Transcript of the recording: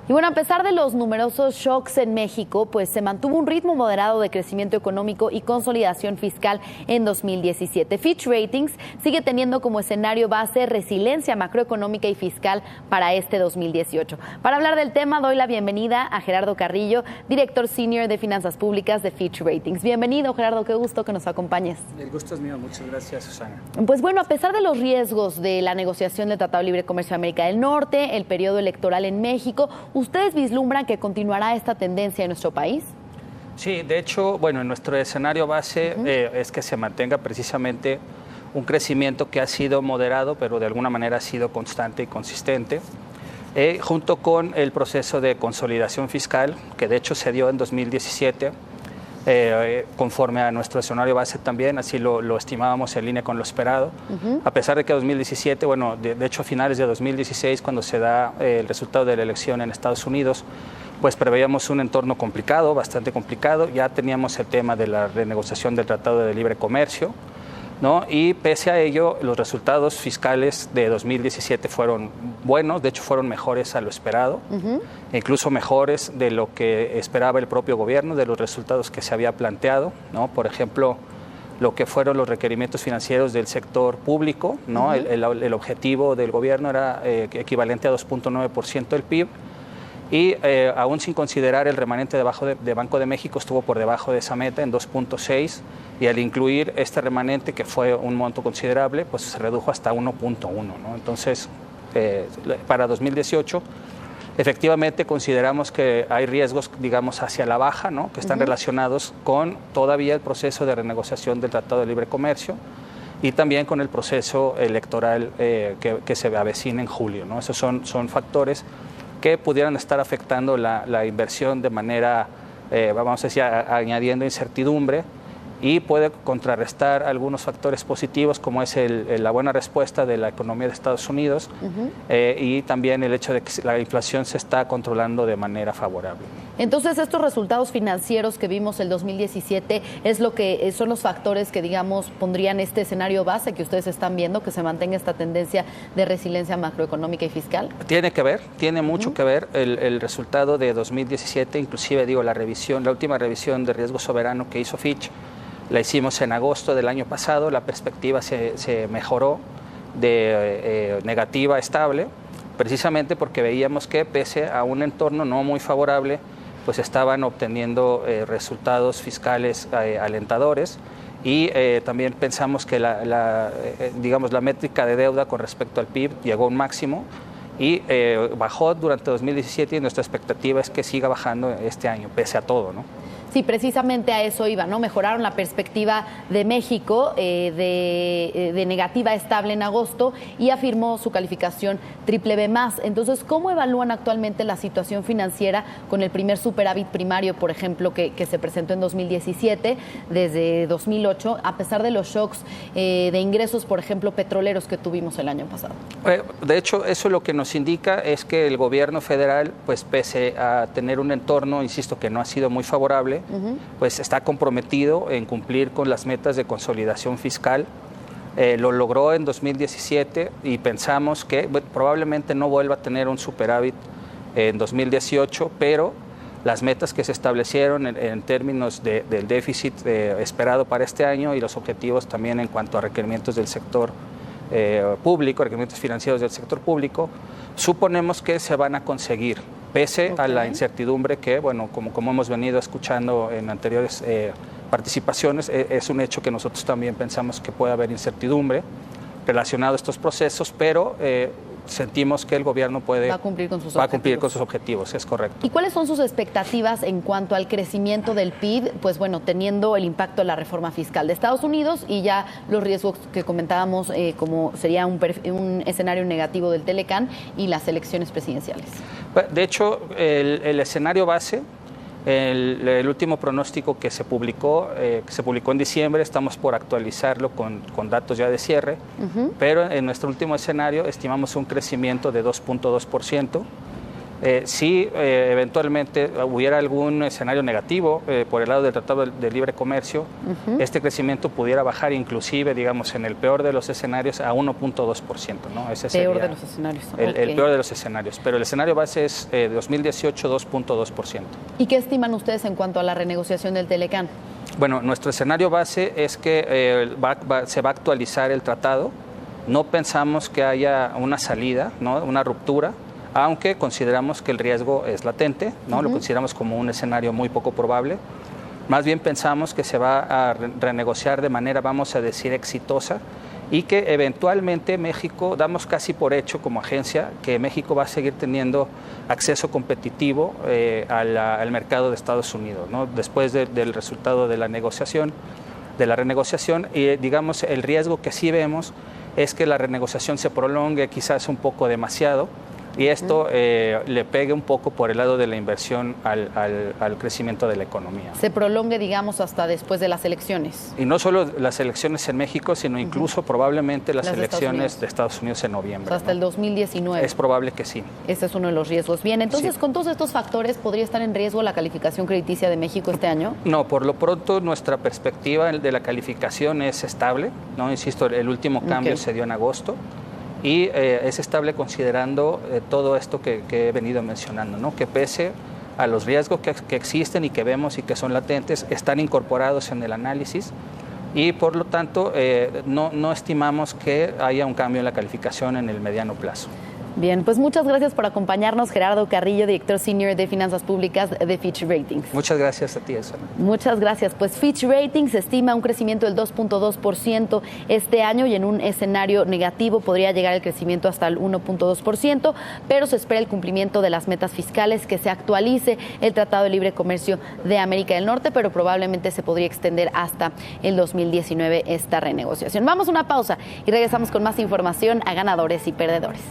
Y bueno, a pesar de los numerosos shocks en México, pues se mantuvo un ritmo moderado de crecimiento económico y consolidación fiscal en 2017. Fitch Ratings sigue teniendo como escenario base resiliencia macroeconómica y fiscal para este 2018. Para hablar del tema, doy la bienvenida a Gerardo Carrillo, director senior de Finanzas Públicas de Fitch Ratings. Bienvenido, Gerardo, qué gusto que nos acompañes. El gusto es mío, muchas gracias, Susana. Pues bueno, a pesar de los riesgos de la negociación del Tratado de Libre Comercio de América del Norte, el periodo electoral en México, ¿ustedes vislumbran que continuará esta tendencia en nuestro país? Sí, de hecho, bueno, en nuestro escenario base es que se mantenga precisamente un crecimiento que ha sido moderado, pero de alguna manera ha sido constante y consistente, junto con el proceso de consolidación fiscal, que de hecho se dio en 2017, conforme a nuestro escenario base también, así lo estimábamos en línea con lo esperado, a pesar de que 2017, bueno, de hecho a finales de 2016, cuando se da el resultado de la elección en Estados Unidos, pues preveíamos un entorno complicado, bastante complicado, ya teníamos el tema de la renegociación del Tratado de Libre Comercio, ¿no? Y pese a ello, los resultados fiscales de 2017 fueron buenos, de hecho fueron mejores a lo esperado, incluso mejores de lo que esperaba el propio gobierno, de los resultados que se había planteado, ¿no? Por ejemplo, lo que fueron los requerimientos financieros del sector público, ¿no? El objetivo del gobierno era equivalente a 2.9% del PIB, y aún sin considerar el remanente de Banco de México, estuvo por debajo de esa meta en 2.6, y al incluir este remanente, que fue un monto considerable, pues se redujo hasta 1.1, ¿no? Entonces, para 2018, efectivamente consideramos que hay riesgos, digamos, hacia la baja, ¿no? Que están relacionados con todavía el proceso de renegociación del Tratado de Libre Comercio y también con el proceso electoral que se avecina en julio, ¿no? Esos son factores que pudieran estar afectando la inversión de manera, vamos a decir, añadiendo incertidumbre, y puede contrarrestar algunos factores positivos, como es la buena respuesta de la economía de Estados Unidos y también el hecho de que la inflación se está controlando de manera favorable. Entonces, estos resultados financieros que vimos el 2017 son los factores que, digamos, pondrían este escenario base que ustedes están viendo, que se mantenga esta tendencia de resiliencia macroeconómica y fiscal. Tiene que ver, tiene mucho que ver el resultado de 2017, inclusive digo la última revisión de riesgo soberano que hizo Fitch. La hicimos en agosto del año pasado, la perspectiva se mejoró de negativa a estable, precisamente porque veíamos que pese a un entorno no muy favorable, pues estaban obteniendo resultados fiscales alentadores, y también pensamos que digamos, la métrica de deuda con respecto al PIB llegó a un máximo y bajó durante 2017, y nuestra expectativa es que siga bajando este año, pese a todo, ¿no? Sí, precisamente a eso iba, ¿no? Mejoraron la perspectiva de México de negativa a estable en agosto y afirmó su calificación BBB+. Entonces, ¿cómo evalúan actualmente la situación financiera con el primer superávit primario, por ejemplo, que se presentó en 2017, desde 2008, a pesar de los shocks de ingresos, por ejemplo, petroleros que tuvimos el año pasado? De hecho, eso lo que nos indica es que el gobierno federal, pues pese a tener un entorno, insisto, que no ha sido muy favorable, pues está comprometido en cumplir con las metas de consolidación fiscal. Lo logró en 2017 y pensamos que probablemente no vuelva a tener un superávit en 2018, pero las metas que se establecieron en términos del déficit esperado para este año y los objetivos también en cuanto a requerimientos del sector público, requerimientos financieros del sector público, suponemos que se van a conseguir, pese a la incertidumbre que, bueno, como hemos venido escuchando en anteriores participaciones, es un hecho que nosotros también pensamos que puede haber incertidumbre relacionado a estos procesos, pero sentimos que el gobierno va a cumplir con sus objetivos, es correcto. ¿Y cuáles son sus expectativas en cuanto al crecimiento del PIB? Pues bueno, teniendo el impacto de la reforma fiscal de Estados Unidos y ya los riesgos que comentábamos, como sería un escenario negativo del Telecán y las elecciones presidenciales. De hecho, el escenario base, el último pronóstico que se publicó en diciembre, estamos por actualizarlo con datos ya de cierre, pero en nuestro último escenario estimamos un crecimiento de 2.2%, Si eventualmente hubiera algún escenario negativo por el lado del Tratado de Libre Comercio, este crecimiento pudiera bajar inclusive, digamos, en el peor de los escenarios a 1.2%, ¿no? Ese sería peor de los escenarios. El peor de los escenarios, pero el escenario base es 2018 2.2%. ¿Y qué estiman ustedes en cuanto a la renegociación del Telecán? Bueno, nuestro escenario base es que se va a actualizar el tratado. No pensamos que haya una salida, ¿no? Una ruptura, aunque consideramos que el riesgo es latente, ¿no? Lo consideramos como un escenario muy poco probable. Más bien pensamos que se va a renegociar de manera, vamos a decir, exitosa, y que eventualmente México, damos casi por hecho como agencia, que México va a seguir teniendo acceso competitivo al mercado de Estados Unidos, ¿no? Después del resultado de la renegociación, y digamos, el riesgo que sí vemos es que la renegociación se prolongue quizás un poco demasiado, y esto le pegue un poco por el lado de la inversión al crecimiento de la economía. Se prolongue, digamos, hasta después de las elecciones. Y no solo las elecciones en México, sino incluso probablemente las elecciones de Estados Unidos en noviembre. Hasta el 2019. Es probable que sí. Ese es uno de los riesgos. Bien, entonces, sí. Con todos estos factores, ¿podría estar en riesgo la calificación crediticia de México este año? No, por lo pronto nuestra perspectiva de la calificación es estable, ¿no? Insisto, el último cambio se dio en agosto. Y es estable considerando todo esto que he venido mencionando, ¿no? Que pese a los riesgos que existen y que vemos y que son latentes, están incorporados en el análisis y por lo tanto no estimamos que haya un cambio en la calificación en el mediano plazo. Bien, pues muchas gracias por acompañarnos, Gerardo Carrillo, director senior de Finanzas Públicas de Fitch Ratings. Muchas gracias a ti, Susana. Muchas gracias. Pues Fitch Ratings estima un crecimiento del 2.2% este año y en un escenario negativo podría llegar el crecimiento hasta el 1.2%, pero se espera el cumplimiento de las metas fiscales, que se actualice el Tratado de Libre Comercio de América del Norte, pero probablemente se podría extender hasta el 2019 esta renegociación. Vamos a una pausa y regresamos con más información a Ganadores y Perdedores.